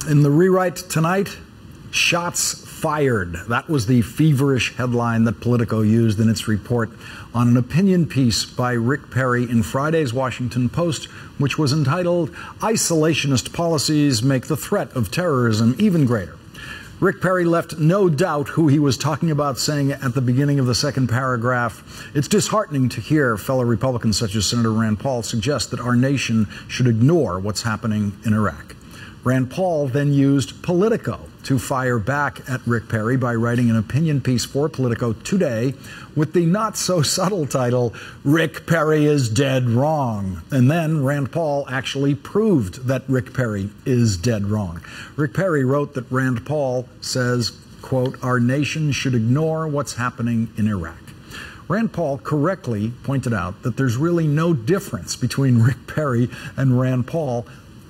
In the rewrite tonight, shots fired. That was the feverish headline that Politico used in its report on an opinion piece by Rick Perry in Friday's Washington Post, which was entitled, "Isolationist Policies Make the Threat of Terrorism Even Greater." Rick Perry left no doubt who he was talking about, saying at the beginning of the second paragraph, "It's disheartening to hear fellow Republicans such as Senator Rand Paul suggest that our nation should ignore what's happening in Iraq." Rand Paul then used Politico to fire back at Rick Perry by writing an opinion piece for Politico today with the not-so-subtle title, "Rick Perry is Dead Wrong." And then Rand Paul actually proved that Rick Perry is dead wrong. Rick Perry wrote that Rand Paul says, quote, "Our nation should ignore what's happening in Iraq." Rand Paul correctly pointed out that there's really no difference between Rick Perry and Rand Paul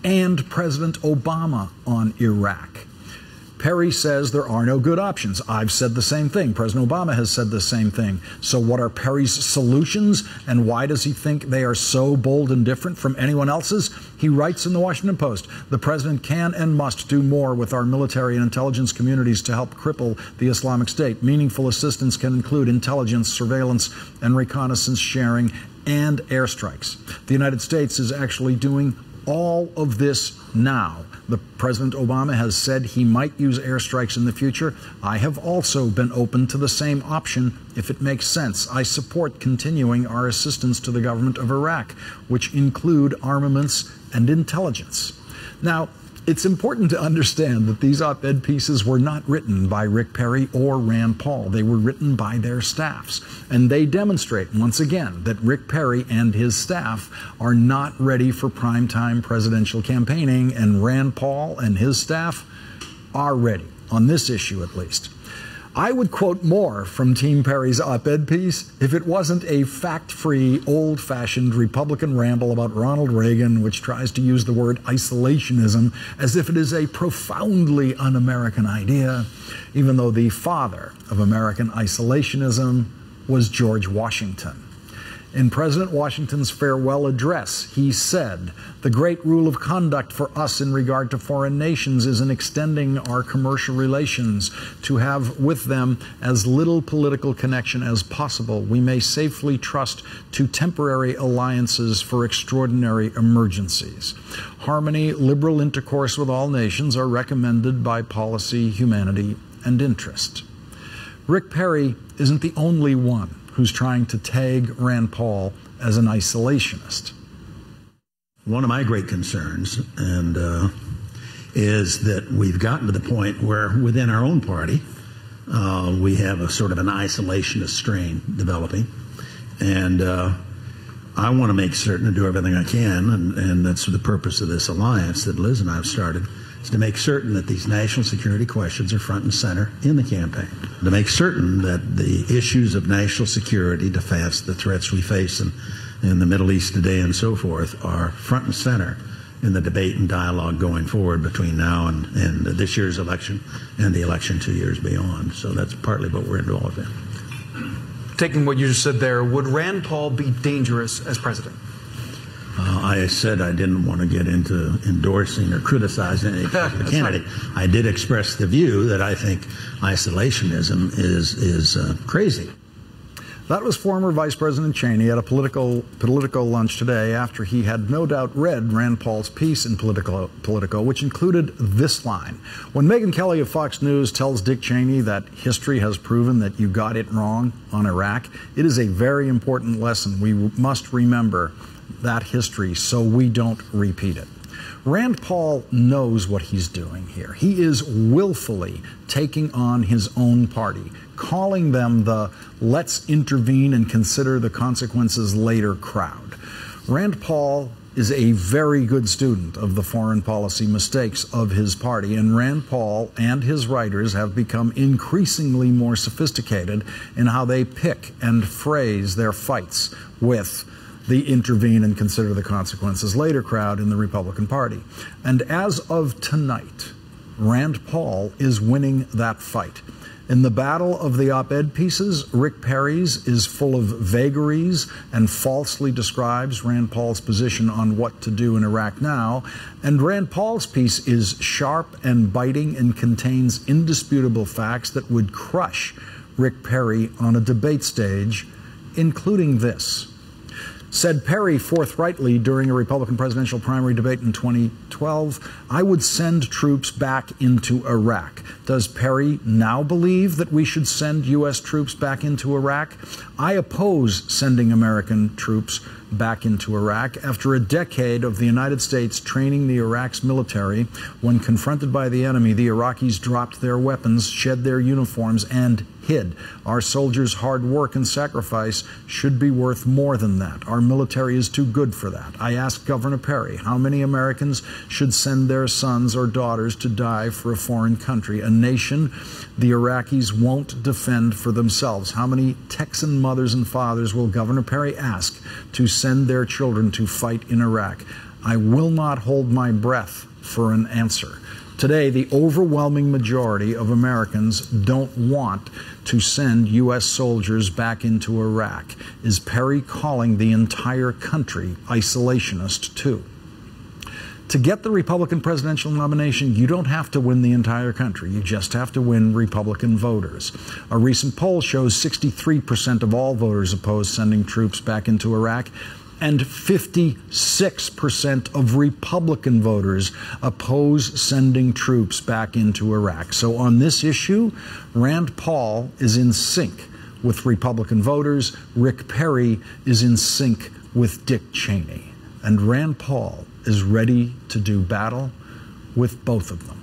and President Obama on Iraq. Perry says there are no good options. I've said the same thing. President Obama has said the same thing. So what are Perry's solutions, and why does he think they are so bold and different from anyone else's? He writes in the Washington Post, "The president can and must do more with our military and intelligence communities to help cripple the Islamic State. Meaningful assistance can include intelligence, surveillance, and reconnaissance sharing, and airstrikes." The United States is actually doing all of this now. The President Obama has said he might use airstrikes in the future. I have also been open to the same option if it makes sense. I support continuing our assistance to the government of Iraq, which include armaments and intelligence. Now, it's important to understand that these op-ed pieces were not written by Rick Perry or Rand Paul. They were written by their staffs. And they demonstrate, once again, that Rick Perry and his staff are not ready for primetime presidential campaigning, and Rand Paul and his staff are ready, on this issue at least. I would quote more from Team Perry's op-ed piece if it wasn't a fact-free, old-fashioned Republican ramble about Ronald Reagan, which tries to use the word isolationism as if it is a profoundly un-American idea, even though the father of American isolationism was George Washington. In President Washington's farewell address, he said, "The great rule of conduct for us in regard to foreign nations is in extending our commercial relations to have with them as little political connection as possible. We may safely trust to temporary alliances for extraordinary emergencies. Harmony, liberal intercourse with all nations are recommended by policy, humanity, and interest." Rick Perry isn't the only one who's trying to tag Rand Paul as an isolationist. One of my great concerns is that we've gotten to the point where within our own party we have a sort of an isolationist strain developing, and I want to make certain and do everything I can, and that's the purpose of this alliance that Liz and I have started, is to make certain that these national security questions are front and center in the campaign, to make certain that the issues of national security, defense, the threats we face in the Middle East today and so forth are front and center in the debate and dialogue going forward between now and this year's election and the election 2 years beyond. So that's partly what we're involved in. Taking what you just said there, would Rand Paul be dangerous as president? I said I didn't want to get into endorsing or criticizing any candidate. I did express the view that I think isolationism is crazy. That was former Vice President Cheney at a Politico lunch today after he had no doubt read Rand Paul's piece in Politico, which included this line. When Megyn Kelly of Fox News tells Dick Cheney that history has proven that you got it wrong on Iraq, it is a very important lesson. We must remember that history so we don't repeat it. Rand Paul knows what he's doing here. He is willfully taking on his own party, calling them the "let's intervene and consider the consequences later" crowd. Rand Paul is a very good student of the foreign policy mistakes of his party, and Rand Paul and his writers have become increasingly more sophisticated in how they pick and phrase their fights with the intervene and consider the consequences later crowd in the Republican Party. And as of tonight, Rand Paul is winning that fight. In the battle of the op-ed pieces, Rick Perry's is full of vagaries and falsely describes Rand Paul's position on what to do in Iraq now. And Rand Paul's piece is sharp and biting and contains indisputable facts that would crush Rick Perry on a debate stage, including this. Said Perry forthrightly during a Republican presidential primary debate in 2012, "I would send troops back into Iraq." Does Perry now believe that we should send U.S. troops back into Iraq? I oppose sending American troops back into Iraq. After a decade of the United States training the Iraq's military, when confronted by the enemy, the Iraqis dropped their weapons, shed their uniforms, and hid. Our soldiers' hard work and sacrifice should be worth more than that. Our military is too good for that. I asked Governor Perry, how many Americans should send their sons or daughters to die for a foreign country, a nation the Iraqis won't defend for themselves? How many Texan mothers and fathers will Governor Perry ask to send their children to fight in Iraq? I will not hold my breath for an answer. Today, the overwhelming majority of Americans don't want to send U.S. soldiers back into Iraq. Is Perry calling the entire country isolationist too? To get the Republican presidential nomination, you don't have to win the entire country. You just have to win Republican voters. A recent poll shows 63% of all voters oppose sending troops back into Iraq, and 56% of Republican voters oppose sending troops back into Iraq. So on this issue, Rand Paul is in sync with Republican voters. Rick Perry is in sync with Dick Cheney. And Rand Paul is ready to do battle with both of them.